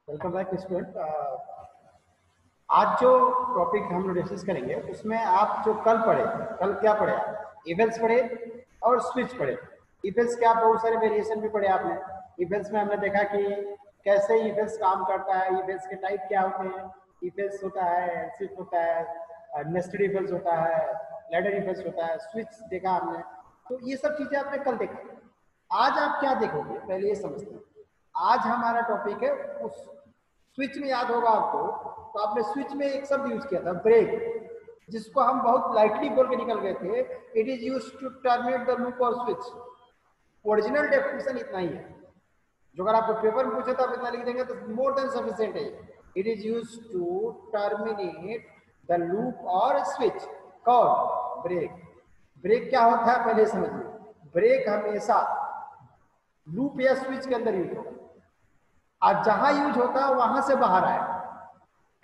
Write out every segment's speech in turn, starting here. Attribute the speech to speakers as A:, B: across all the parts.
A: Welcome back student. आज जो topic हम लोग डिस्कस करेंगे उसमें आप जो कल क्या पढ़े आप इवेंट्स पढ़े और स्विच पढ़े। इवेंट्स के आप बहुत सारे वेरिएशन भी पढ़े आपने। इवेंट्स में हमने देखा कि कैसे इवेंट्स काम करता है, इवेंट्स के टाइप क्या होते हैं। इवेंट्स होता है, स्विच होता है, नेस्टेड इवेंट्स होता है, लैडर इवेंट्स होता है, स्विच देखा हमने। तो ये सब चीजें आपने कल देखा। आज आप क्या देखोगे पहले ये समझते हैं। आज हमारा टॉपिक है उस स्विच में, याद होगा आपको, तो आपने स्विच में एक शब्द यूज किया था ब्रेक, जिसको हम बहुत लाइटली बोल के निकल गए थे। It is use to terminate the loop और स्विच। ओरिजिनल डेफिनेशन इतना ही है। जो अगर आपको पेपर में पूछे तो आप इतना लिख देंगे तो मोर देन सफिशिएंट है। It is use to terminate the loop और स्विच। कौन? ब्रेक। ब्रेक क्या होता है पहले समझिए। ब्रेक हमेशा लूप या स्विच के अंदर यूज होगा। आज जहां यूज होता है वहां से बाहर आए।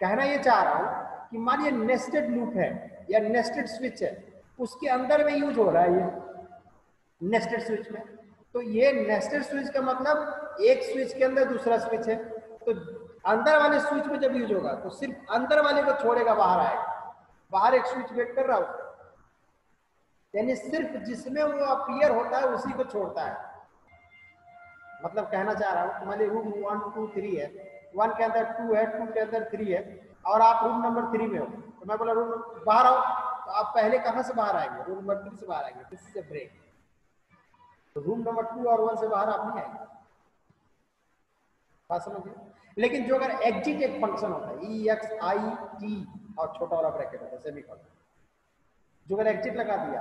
A: कहना ये चाह रहा हूं कि मानिए नेस्टेड लूप है या नेस्टेड स्विच है, उसके अंदर में यूज हो रहा है ये नेस्टेड स्विच में। तो ये नेस्टेड स्विच का मतलब एक स्विच के अंदर दूसरा स्विच है। तो अंदर वाले स्विच में जब यूज होगा तो सिर्फ अंदर वाले को छोड़ेगा, बाहर आएगा। बाहर एक स्विच वेट कर रहा हो, यानी सिर्फ जिसमें वो अपीयर होता है उसी को छोड़ता है। मतलब कहना चाह रहा हूँ, मान ली रूम 1 2 3 है, 1 के अंदर 2 है, 2 के अंदर 3 है, और आप रूम नंबर 3 में हो, तो मैं बोला रूम बाहर आओ, तो आप पहले कहाँ से बाहर आएंगे? रूम नंबर 3 से बाहर आएंगे। This is a break. तो रूम नंबर 2 और 1 से बाहर आप नहीं आएंगे। बात समझिए। लेकिन जो अगर एग्जिट एक फंक्शन होता है, EXIT और छोटा वाला ब्रैकेट होता है सेमीकोलन, जो अगर एग्जिट लगा दिया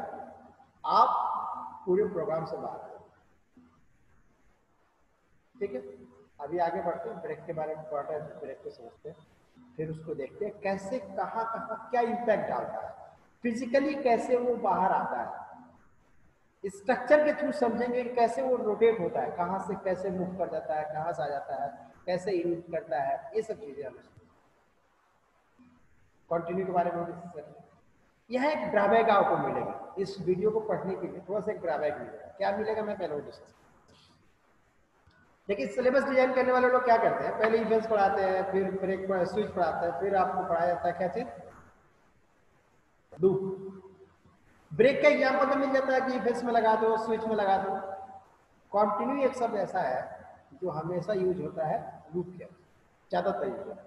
A: आप पूरे प्रोग्राम से बाहर आए। ठीक है, अभी आगे बढ़ते हैं, ब्रेक के बारे में पढ़ते हैं, ब्रेक को समझते हैं, फिर उसको देखते हैं कैसे कहाँ कहाँ क्या इम्पैक्ट डालता है, फिजिकली कैसे वो बाहर आता है। स्ट्रक्चर के थ्रू समझेंगे कि कैसे वो रोटेट होता है, कहाँ से कैसे मूव कर जाता है, कहाँ से आ जाता है, कैसे यूज करता है, ये सब चीजें हमें कंटिन्यू के बारे में डिस्कस करेंगे। यह एक ड्राबैक आपको मिलेगा इस वीडियो को पढ़ने के लिए, थोड़ा सा एक ड्राबैक मिलेगा। क्या मिलेगा मैं पहले डिस्कस। देखिए सिलेबस डिजाइन करने वाले लोग क्या करते हैं, पहले इवेंट्स पढ़ाते हैं, फिर ब्रेक स्विच पढ़ाते हैं, फिर आपको पढ़ाया जाता है क्या चीज? लूप। ब्रेक का एग्जांपल तो मिल जाता है कि इवेंट्स में लगा दो, स्विच में लगा दो। कंटिन्यू एक शब्द ऐसा है जो हमेशा यूज होता है लूप के, ज्यादातर यूज होता है।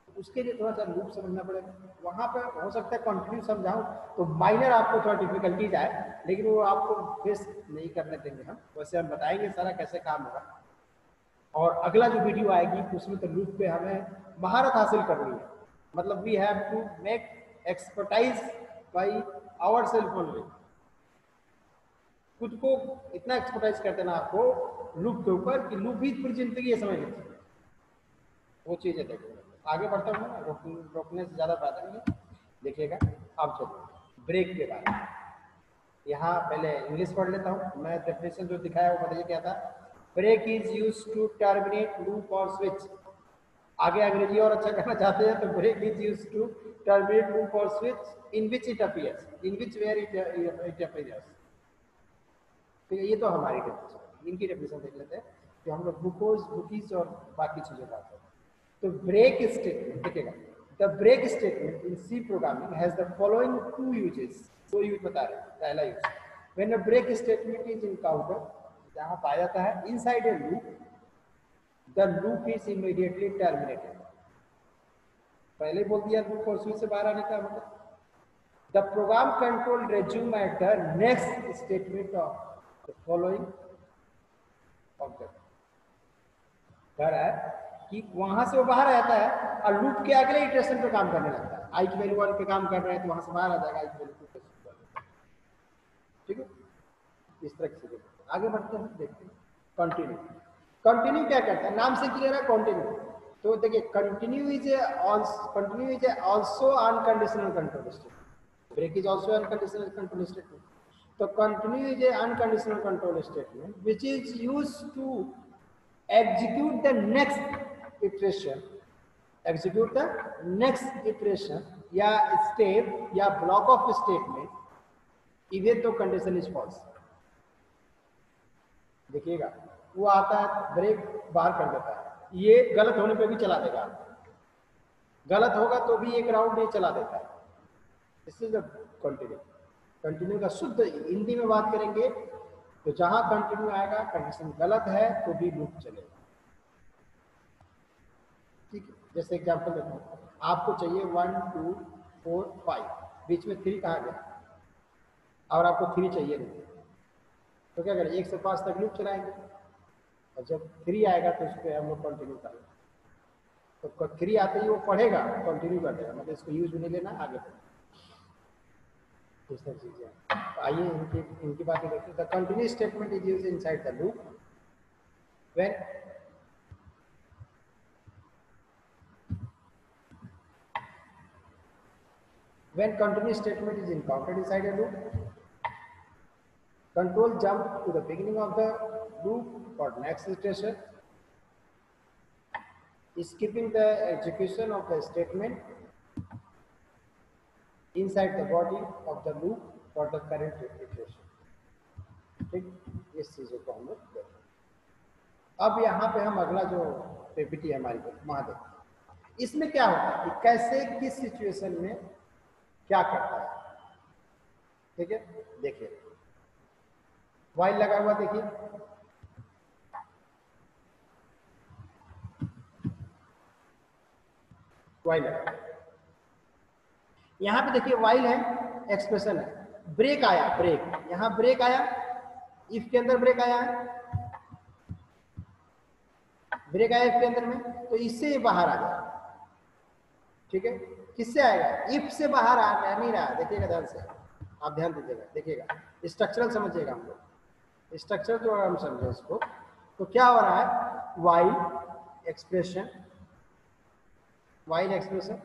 A: उसके लिए थोड़ा सा लूप समझना पड़ेगा। वहां पर हो सकता है कंटिन्यू समझाऊं तो माइनर आपको थोड़ा डिफिकल्टीज आए, लेकिन वो आपको फेस नहीं करने देंगे हम। वैसे हम बताएंगे सारा कैसे काम होगा। और अगला जो वीडियो आएगी उसमें तो लूप पे हमें महारत हासिल करनी है। मतलब we have to make expertise by our self only. खुद को इतना एक्सपर्टाइज कर देना आपको लूप के ऊपर कि लूप ही पूरी जिंदगी ये समझ लीजिए। वो चीजें देखिए। आगे बढ़ता हूँ, रोकने से ज्यादा फायदा नहीं है। देखिएगा अब चलो ब्रेक के बारे में। यहाँ पहले इंग्लिश पढ़ लेता हूँ। मैं डेफिनेशन जो दिखाया वो बताइए क्या था। Break is use to terminate loop और स्विच। आगे अंग्रेजी और अच्छा करना चाहते हैं तो break is use to terminate loop और switch in which it appears, in which where it appears. तो ये तो हमारी डेफिनेशन, इनकी डेफिनेशन देख लेते हैं कि हम लोग बुकीज और बाकी चीजें बात करते हैं। तो ब्रेक स्टेटमेंट देखिएगा, the break statement in C programming has the following two uses. दो यूज बता रहे हैं। पहला use, when a break statement is encounter, जहां पाया जाता है inside a loop, the loop is immediately terminated. पहले बोल दिया लूप और स्विच से बाहर आने का मतलब। The program control resume at the next statement of the following object. कह रहा है कि वहां से वो बाहर आ जाता है और लूप के अगले इटरेशन पे काम करने लगता है। आई की वैल्यू 1 पे काम कर रहे हैं तो वहां से बाहर आ जाएगा आई की वैल्यू 2 पे। ठीक है, इस तरह से आगे बढ़ते हैं, देखते हैं। कंटिन्यू। कंटिन्यू क्या करता है, नाम से क्लियर है कंटिन्यू। तो देखिए continue is also unconditional control statement. Break is also unconditional control statement. तो continue is a unconditional control statement which is used to execute the next iteration, execute the next iteration या step या block of statement even though condition is false। देखिएगा वो आता है break बाहर कर देता है, ये गलत होने पे भी चला देगा, गलत होगा तो भी एक राउंड ये चला देता है। This is the continue. Continue का शुद्ध हिंदी में बात करेंगे तो जहां कंटिन्यू आएगा कंडीशन गलत है तो भी लूप चलेगा। ठीक है, जैसे एग्जांपल देता हूं, आपको चाहिए 1 2 4 5, बीच में 3 कहा गया और आपको 3 चाहिए नहीं, तो क्या करें, 1 से 5 तक लूप चलाएंगे और जब 3 आएगा तो उस पर हम लोग कंटिन्यू करेंगे। तो 3 आते ही वो पढ़ेगा, कंटिन्यू कर देगा, मतलब इसको यूज में नहीं लेना, आगे बढ़ेगा। इस तरह चीजें। तो आइए इनकी बातें देखते हैं। The continue statement is used inside the loop when continuous statement is encountered inside a loop, control jump to the beginning of the loop for next iteration, skipping the execution of the statement inside the body of the loop for the current iteration। ठीक, इस चीजों को हम लोग देखें। अब यहाँ पे हम अगला जो पीपीटी है हमारी वहां देखें, इसमें क्या होता है कि कैसे किस सिचुएशन में क्या करता है। ठीक है, देखिए वाइल लगा हुआ, देखिए वाइल है, यहां पे देखिए वाइल है, एक्सप्रेशन है, ब्रेक आया, ब्रेक यहां ब्रेक आया, इफ के अंदर ब्रेक आया है, ब्रेक आया इफ के अंदर में, तो इससे बाहर आ जाए। ठीक है, किससे आएगा, इफ से बाहर आ नहीं रहा, देखिएगा ध्यान से, आप ध्यान दीजिएगा, देखिएगा स्ट्रक्चरल समझिएगा हम लोग, स्ट्रक्चर जो हम समझे इसको, तो क्या हो रहा है, while expression, while expression,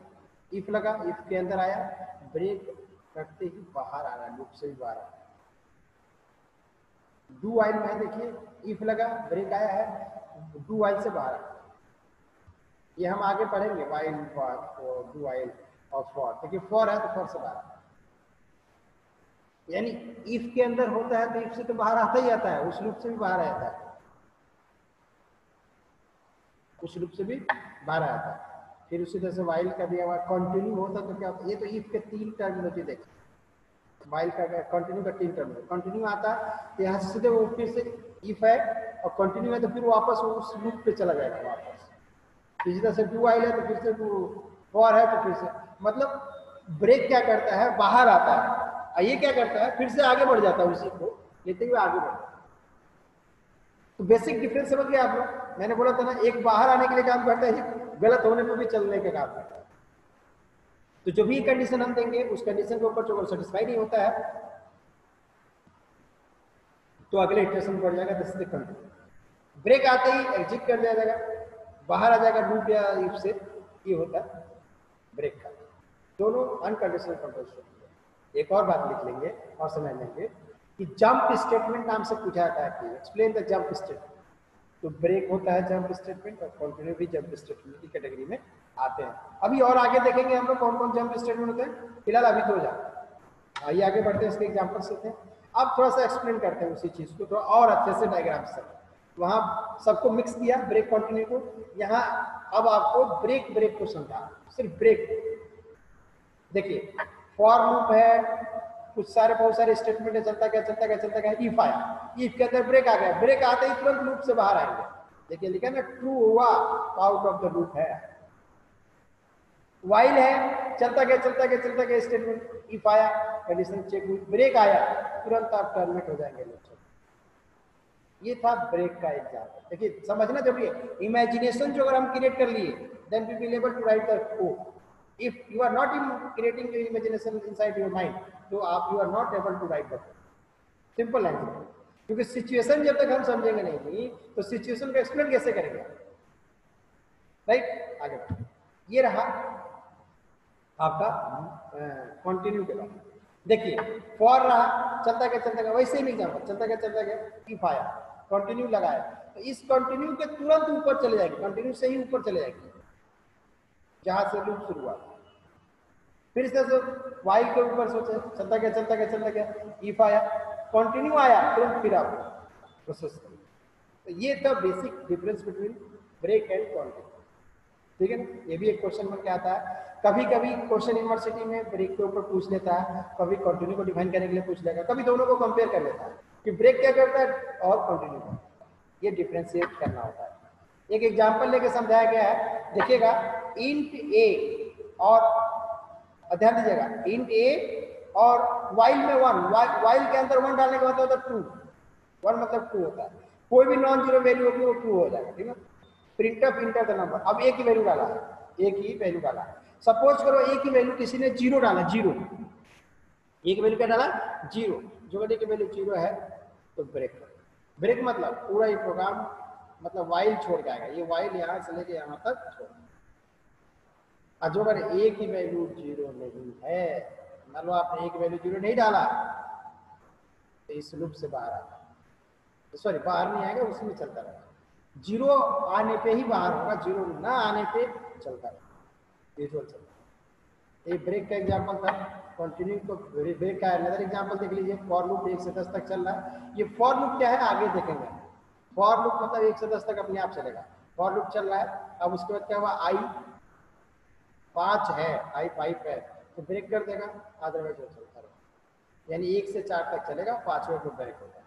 A: if लगा, इफ के अंदर आया, ब्रेक करते ही बाहर आ रहा है, लूप से ही बाहर आ रहा है। डू वाइल में देखिए, इफ लगा, ब्रेक आया है, डू वाइल से बाहर आ रहा है। ये हम आगे पढ़ेंगे, वाइल फॉर, डू वाइल और फॉर। देखिए फॉर है तो फॉर से बाहर, यानी इफ के अंदर होता है तो इफ से तो बाहर आता ही आता है, उस लूप से भी बाहर आता है, उस लूप से भी बाहर आता है। फिर उसी तरह से वाइल का दिया हुआ कंटिन्यू होता तो क्या होता, ये तो इफ के 3 टर्मिनोलॉजी देखिए, वाइल का कंटिन्यू का 3 टर्मिनोलॉजी, कंटिन्यू आता तो यहाँ से सीधे वो फिर से इफ है और कंटिन्यू है तो फिर वापस उस लूप पे चला जाएगा वापस। इसी तरह से डू वाइल है तो फिर से फॉर है तो फिर से, मतलब ब्रेक क्या करता है, बाहर आता है, और ये क्या करता है, फिर से आगे बढ़ जाता है, उसी को लेते हुए आगे बढ़ता है। तो बेसिक डिफरेंस समझ गए आप लोग, मैंने बोला था ना, एक बाहर आने के लिए काम करता है, गलत होने पर भी चलने का काम करता है। तो जो भी कंडीशन हम देंगे उस कंडीशन के ऊपर जो सेटिस्फाई नहीं होता है तो अगले इटरेशन बढ़ जाएगा, this is the continue. Break आते ही एग्जिट कर दिया जाएगा, बाहर आ जाएगा लूप या इफ से, ये होता है ब्रेक का। दोनों अनकंडीशनल कंट्रोल। एक और बात लिख लेंगे और समझ लेंगे कि जंप स्टेटमेंट नाम से पूछा जाता है कि एक्सप्लेन द जंप स्टेटमेंट। तो ब्रेक होता है जंप स्टेटमेंट और कंटिन्यू भी जंप स्टेटमेंट की कैटेगरी में आते हैं। अभी और आगे देखेंगे हम लोग कौन कौन जंप स्टेटमेंट होते हैं, फिलहाल अभी तो जाए, आइए आगे बढ़ते हैं, इसके एग्जाम्पल्स लेते हैं। अब थोड़ा सा एक्सप्लेन करते हैं उसी चीज को थोड़ा और अच्छे से डायग्राम से। वहां सबको मिक्स किया ब्रेक कंटिन्यू को, यहाँ अब आपको ब्रेक ब्रेक को समझा, सिर्फ ब्रेक। देखिए फॉर लूप है, कुछ सारे बहुत सारे स्टेटमेंट है, चलता क्या चलता क्या चलता क्या, इफ आया, इफ के अंदर ब्रेक आ गया, ब्रेक आते ही तुरंत लूप से बाहर आएंगे। देखिए लिखा ना, ट्रू हुआ आउट ऑफ द लूप है। वाइल है, चलता गया चलता गया चलता गया स्टेटमेंट, इफ आया कंडीशन चेक हुई, ब्रेक आया, तुरंत आप टर्मिनेट हो जाएंगे लूप से। ये था ब्रेक का एग्जाम्पल। देखिए समझना जरूरी है, इमेजिनेशन जो अगर हम क्रिएट कर लिए then we will able to write the code. if you are not in creating your imagination inside your mind, तो आप you are not able to write the simple language, क्योंकि सिचुएशन जब तक हम समझेंगे नहीं तो सिचुएशन को एक्सप्लेन कैसे करेंगे, राइट। आगे ये रहा आपका कंटिन्यू के बाद। देखिए फॉर रहा, चलता गया वैसे ही नहीं जाता, चलता गया इफ आया, कंटिन्यू लगाया, तो इस कंटिन्यू के तुरंत ऊपर चले जाएंगे, कंटिन्यू से ही ऊपर चले जाएंगे जहां से लूप शुरू हुआ। फिर इस तरह से वाइल के ऊपर सोचे, चलता गया इफ आया, कंटिन्यू आया, तुरंत फिर आप प्रोसेस करें। तो ये था basic difference between break and continue, ठीक है ना। ये भी एक क्वेश्चन बन के आता है। कभी कभी क्वेश्चन यूनिवर्सिटी में ब्रेक के ऊपर पूछ लेता है, कभी कंटिन्यू को डिफाइन करने के लिए पूछ लेगा, कभी दोनों को कंपेयर कर लेता है कि ब्रेक क्या करता है और कंटिन्यू करता है, ये डिफ्रेंशिएट करना होता है। एक एग्जाम्पल लेके समझाया गया है, देखिएगा इंट ए और ध्यान दीजिएगा, इंट ए और वाइल में 1, वाइल के अंदर 1 डालने का मतलब होता है 2, 1 मतलब 2 होता है, कोई भी नॉन जीरो वैल्यू होगी वो 2 हो जाएगा, ठीक है। Print of enter the number, अब ए की वैल्यू डाला है, ए की वैल्यू डाला, सपोज करो ए की वैल्यू किसी ने 0 डाला, 0, ए की वैल्यू क्या डाला 0, जो ए की वैल्यू 0 है तो ब्रेक करो। ब्रेक मतलब पूरा ये प्रोग्राम मतलब वाइल छोड़ जाएगा, ये वाइल यहाँ से लेके यहाँ तक छोड़, और जो अगर ए की वैल्यू 0 नहीं है, मान लो आपने ए की वैल्यू 0 नहीं डाला तो इस लूप से बाहर आ, सॉरी बाहर नहीं आएगा, उसी में चलता रहेगा, 0 आने पे ही बाहर होगा, 0 ना आने पे चलता रहेगा, यूजुअल चलता है। ये ब्रेक का एग्जांपल था। कंटिन्यू को ब्रेक का अनदर एग्जांपल देख लीजिए, फॉर लूप 1 से 10 तक चल रहा है। ये फॉर लूप क्या है आगे देखेंगे, फॉर लूप मतलब 1 से 10 तक अपने आप चलेगा, फॉर लूप चल रहा है। अब उसके बाद क्या हुआ, आई 5 है, आई 5 है तो ब्रेक कर देगा, अदरवाइज वो चलता रहेगा, यानी 1 से 4 तक चलेगा, 5वें को ब्रेक होगा,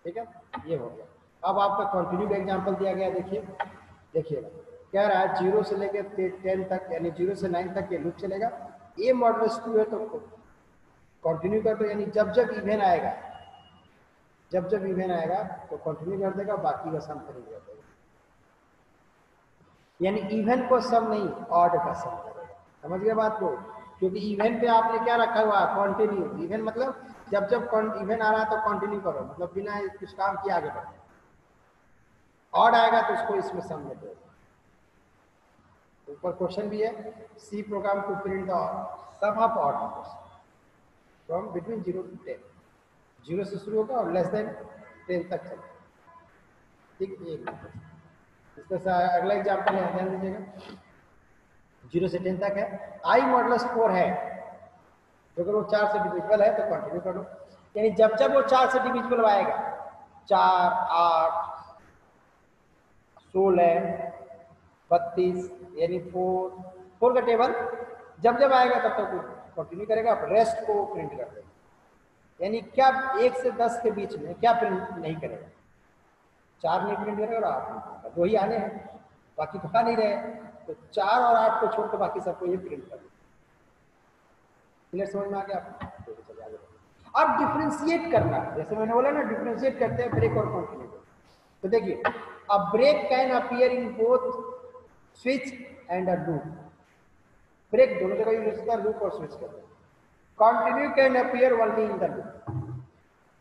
A: ठीक है, ये हो गया। अब आपका कंटिन्यू का एग्जांपल दिया गया, देखिएगा क्या रहा है, 0 से लेकर 10 तक यानी 0 से 9 तक ये लूप चलेगा। ए मॉडुलस 2 है तो कंटिन्यू कर दो, यानी जब जब इवन आएगा, जब जब इवन आएगा तो कंटिन्यू कर देगा, बाकी का सम कर देगा, यानी इवन को सम नहीं ऑड का सम करेगा, समझ गए बात को। क्योंकि इवन पे आपने क्या रखा हुआ है, कंटिन्यू, इवन मतलब जब जब इवन आ रहा है तो कंटिन्यू करो, मतलब बिना कुछ काम किए आगे बढ़ो, ऑड आएगा तो उसको इसमें सम में दो। ऊपर क्वेश्चन भी है, C program to print the sum of odd numbers from between 0 to 10, 0 से शुरू होगा और लेस देन 10 तक चलेगा, ठीक है। इसका अगला एग्जांपल है, ध्यान दीजिएगा, 0 से 10 तक है, आई मॉडुलस 4 है, तो अगर वो 4 से डिविजिबल है तो कंटिन्यू करो, यानी जब जब वो 4 से डिविजिबल आएगा, 4, 8, 16, 32 यानी 4 का टेबल जब जब आएगा तब तक कंटिन्यू करेगा, रेस्ट को प्रिंट कर देगा। यानी क्या 1 से 10 के बीच में क्या प्रिंट नहीं करेगा, 4 नहीं प्रिंट करेगा और 8 नहीं करेगा, 2 ही आने हैं, बाकी तो आ नहीं रहे, तो 4 और 8 को छोड़कर बाकी सबको ये प्रिंट कर देगा। क्लियर, समझ में आ गया आपको? चलिए आगे। अब डिफ्रेंशिएट करना, जैसे मैंने बोला ना डिफ्रेंशिएट करते हैं ब्रेक और कंटिन्यू, तो देखिए अब break can appear in both switch and a loop, break दोनों जगह यूज होता है, लूप और स्विच करते हैं। Continue can appear only in the loop,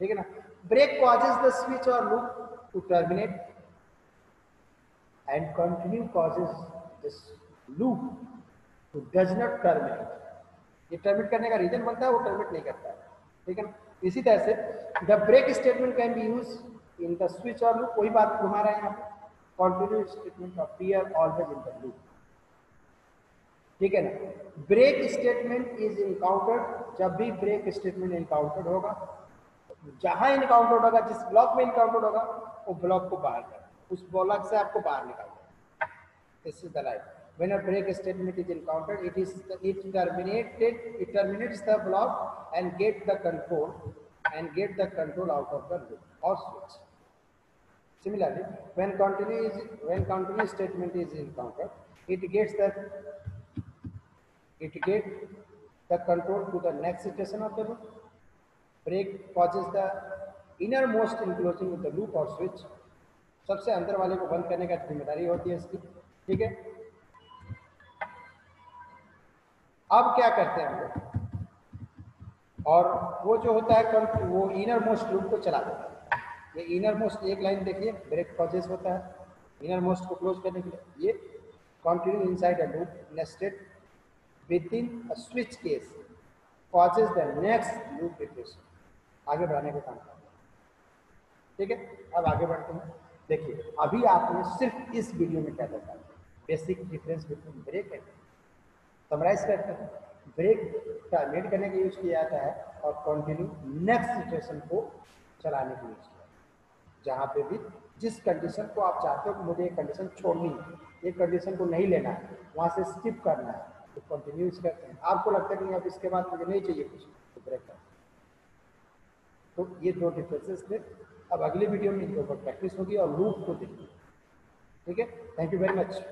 A: ठीक है ना। ब्रेक कॉजेज द स्विच और loop to terminate and continue causes this loop to does not terminate, ये टर्मिनेट करने का रीजन बनता है, वो टर्मिनेट नहीं करता है, ठीक है ना। इसी तरह से the break statement can be use in the switch और लूप, वही बात घुमा रहा है यहाँ पे, continue statement appear always in the loop, ठीक है ना। ब्रेक स्टेटमेंट इज इनकाउंटर्ड, जब भी ब्रेक स्टेटमेंट इनकाउंटर्ड होगा, जहां इनकाउंटर्ड होगा, जिस ब्लॉक में इनकाउंटर्ड होगा वो ब्लॉक को बाहर कर, उस ब्लॉक से आपको बाहर निकालना, this is the line. When a break statement is encountered, it terminates the block and get the control out of the loop or switch. Similarly, when continue statement is encountered, it gets the control to the next station of the loop. Break causes the innermost enclosing of the loop or switch, सबसे अंदर वाले को बंद करने का जिम्मेदारी होती है इसकी, ठीक है। अब क्या करते हैं हम लोग, और वो जो होता है वो इनर मोस्ट लूप को चला देता है। ये इनर मोस्ट एक लाइन देखिए, ब्रेक कॉजेस होता है, इनर मोस्ट को क्लोज करने के लिए ये continue inside a loop nested with in a switch case causes the next loop iteration, आगे बढ़ाने का काम करता है, ठीक है। अब आगे बढ़ते हैं, देखिए अभी आपने सिर्फ इस वीडियो में क्या देखा, basic difference between break and, summarize करते हैं, ब्रेक टर्मिनेट करने के यूज किया जाता है और कंटिन्यू नेक्स्ट सिचुएशन को चलाने के यूज किया जाता है, जहां पे भी जिस कंडीशन को आप चाहते हो कि मुझे एक कंडीशन छोड़नी है, एक कंडीशन को नहीं लेना है, वहाँ से स्किप करना है, तो कंटिन्यूस करते हैं। आपको लगता है कि अब इसके बाद मुझे नहीं चाहिए कुछ, तो ब्रेक करते हैं। तो ये दो डिफरेंसेस थे। अब अगली वीडियो में इनके ऊपर प्रैक्टिस होगी और लूप को देखिए। ठीक है, थैंक यू वेरी मच।